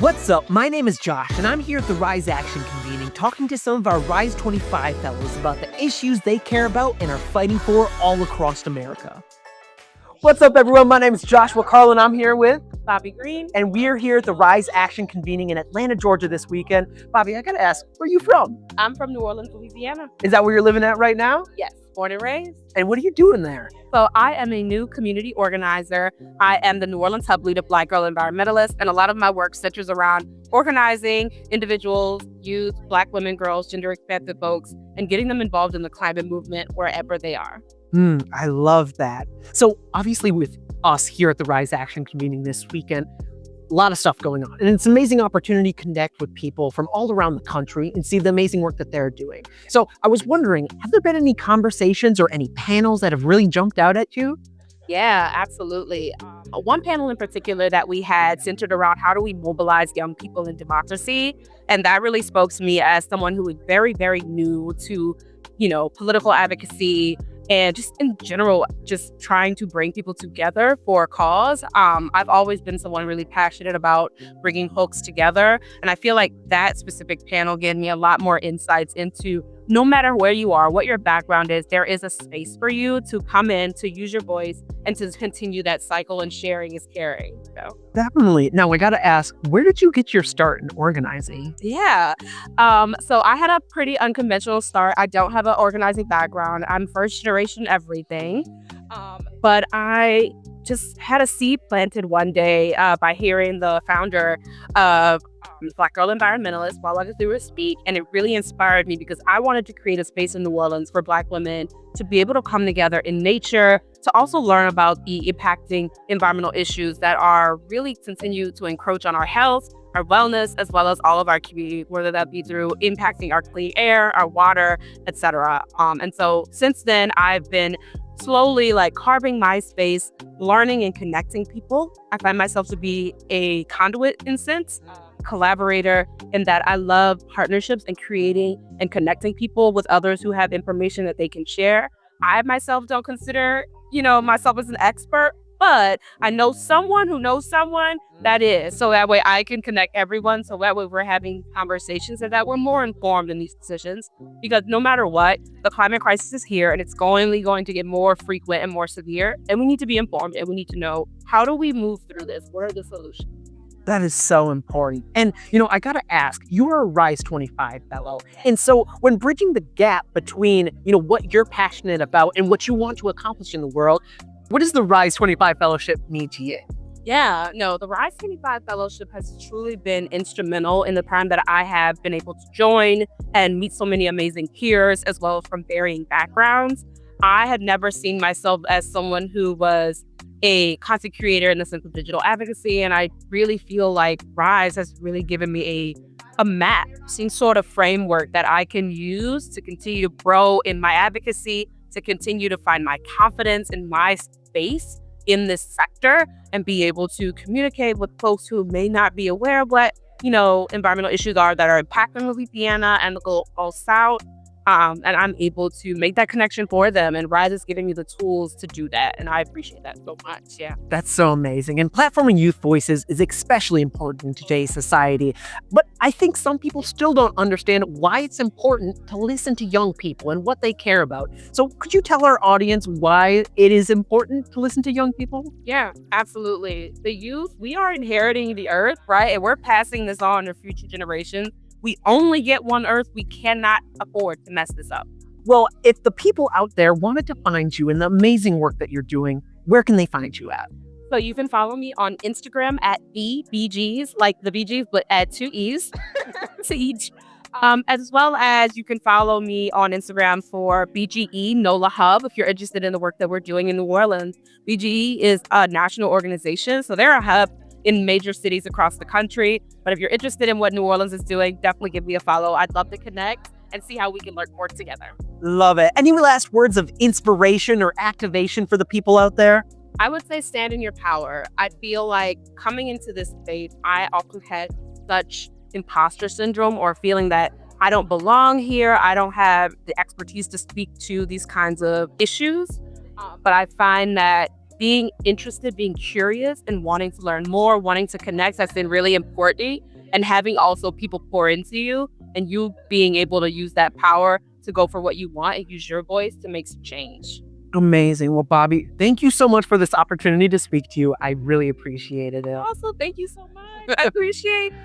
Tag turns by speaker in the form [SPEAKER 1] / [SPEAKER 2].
[SPEAKER 1] What's up? My name is Josh, and I'm here at the Rise Action Convening talking to some of our Rise 25 fellows about the issues they care about and are fighting for all across America. What's up, everyone? My name is Joshua Carl, and I'm here with
[SPEAKER 2] Bobby Green.
[SPEAKER 1] And we're here at the Rise Action Convening in Atlanta, Georgia this weekend. Bobby, I gotta ask, where are you from?
[SPEAKER 2] I'm from New Orleans, Louisiana.
[SPEAKER 1] Is that where you're living at right now?
[SPEAKER 2] Yes, born and raised.
[SPEAKER 1] And what are you doing there?
[SPEAKER 2] So I am a new community organizer. I am the New Orleans Hub Lead of Black Girl Environmentalist, and a lot of my work centers around organizing individuals, youth, Black women, girls, gender-expansive folks, and getting them involved in the climate movement wherever they are.
[SPEAKER 1] I love that. So obviously with us here at the Rise Action Convening this weekend, a lot of stuff going on. And it's an amazing opportunity to connect with people from all around the country and see the amazing work that they're doing. So I was wondering, have there been any conversations or any panels that have really jumped out at you?
[SPEAKER 2] Yeah, absolutely. One panel in particular that we had centered around how do we mobilize young people in democracy. And that really spoke to me as someone who is very, very new to, political advocacy, and just in general, just trying to bring people together for a cause. I've always been someone really passionate about bringing folks together. And I feel like that specific panel gave me a lot more insights into no matter where you are, what your background is, there is a space for you to come in, to use your voice, and to continue that cycle, and sharing is caring. So.
[SPEAKER 1] Definitely. Now, I got to ask, where did you get your start in organizing?
[SPEAKER 2] Yeah. So I had a pretty unconventional start. I don't have an organizing background. I'm first generation everything. But I just had a seed planted one day by hearing the founder of Black Girl Environmentalist while walking through a speak, and it really inspired me because I wanted to create a space in New Orleans for Black women to be able to come together in nature, to also learn about the impacting environmental issues that are really continue to encroach on our health, our wellness, as well as all of our community, whether that be through impacting our clean air, our water, etc. And so since then, I've been slowly carving my space, learning and connecting people. I find myself to be a conduit in sense, collaborator, in that I love partnerships and creating and connecting people with others who have information that they can share. I myself don't consider, myself as an expert, but I know someone who knows someone that is. So that way I can connect everyone. So that way we're having conversations and that we're more informed in these decisions. Because no matter what, the climate crisis is here and it's only going to get more frequent and more severe. And we need to be informed and we need to know, how do we move through this? What are the solutions?
[SPEAKER 1] That is so important. And, I got to ask, you're a Rise 25 fellow. And so when bridging the gap between, what you're passionate about and what you want to accomplish in the world, what does the Rise 25 Fellowship mean to you?
[SPEAKER 2] Yeah, no, the Rise 25 Fellowship has truly been instrumental in the time that I have been able to join and meet so many amazing peers as well as from varying backgrounds. I had never seen myself as someone who was a content creator in the sense of digital advocacy, and I really feel like Rise has really given me a map, some sort of framework that I can use to continue to grow in my advocacy, to continue to find my confidence in my space in this sector and be able to communicate with folks who may not be aware of what, environmental issues are that are impacting Louisiana and the Gulf South. And I'm able to make that connection for them. And Rise is giving me the tools to do that. And I appreciate that so much. Yeah.
[SPEAKER 1] That's so amazing. And platforming youth voices is especially important in today's society. But I think some people still don't understand why it's important to listen to young people and what they care about. So could you tell our audience why it is important to listen to young people?
[SPEAKER 2] Yeah, absolutely. The youth, we are inheriting the earth, right? And we're passing this on to future generations. We only get one Earth. We cannot afford to mess this up.
[SPEAKER 1] Well, if the people out there wanted to find you and the amazing work that you're doing, where can they find you at?
[SPEAKER 2] So you can follow me on Instagram at BGs, like the BGs, but add 2 E's to each. As well as you can follow me on Instagram for BGE NOLA Hub if you're interested in the work that we're doing in New Orleans. BGE is a national organization, so they're a hub in major cities across the country. But if you're interested in what New Orleans is doing, definitely give me a follow. I'd love to connect and see how we can work together.
[SPEAKER 1] Love it. Any last words of inspiration or activation for the people out there?
[SPEAKER 2] I would say stand in your power. I feel like coming into this space, I often had such imposter syndrome or feeling that I don't belong here. I don't have the expertise to speak to these kinds of issues. But I find that being interested, being curious, and wanting to learn more, wanting to connect has been really important. and having also people pour into you and you being able to use that power to go for what you want and use your voice to make some change.
[SPEAKER 1] Amazing. Well, Bobby, thank you so much for this opportunity to speak to you. I really appreciated it.
[SPEAKER 2] Also, thank you so much. I appreciate it.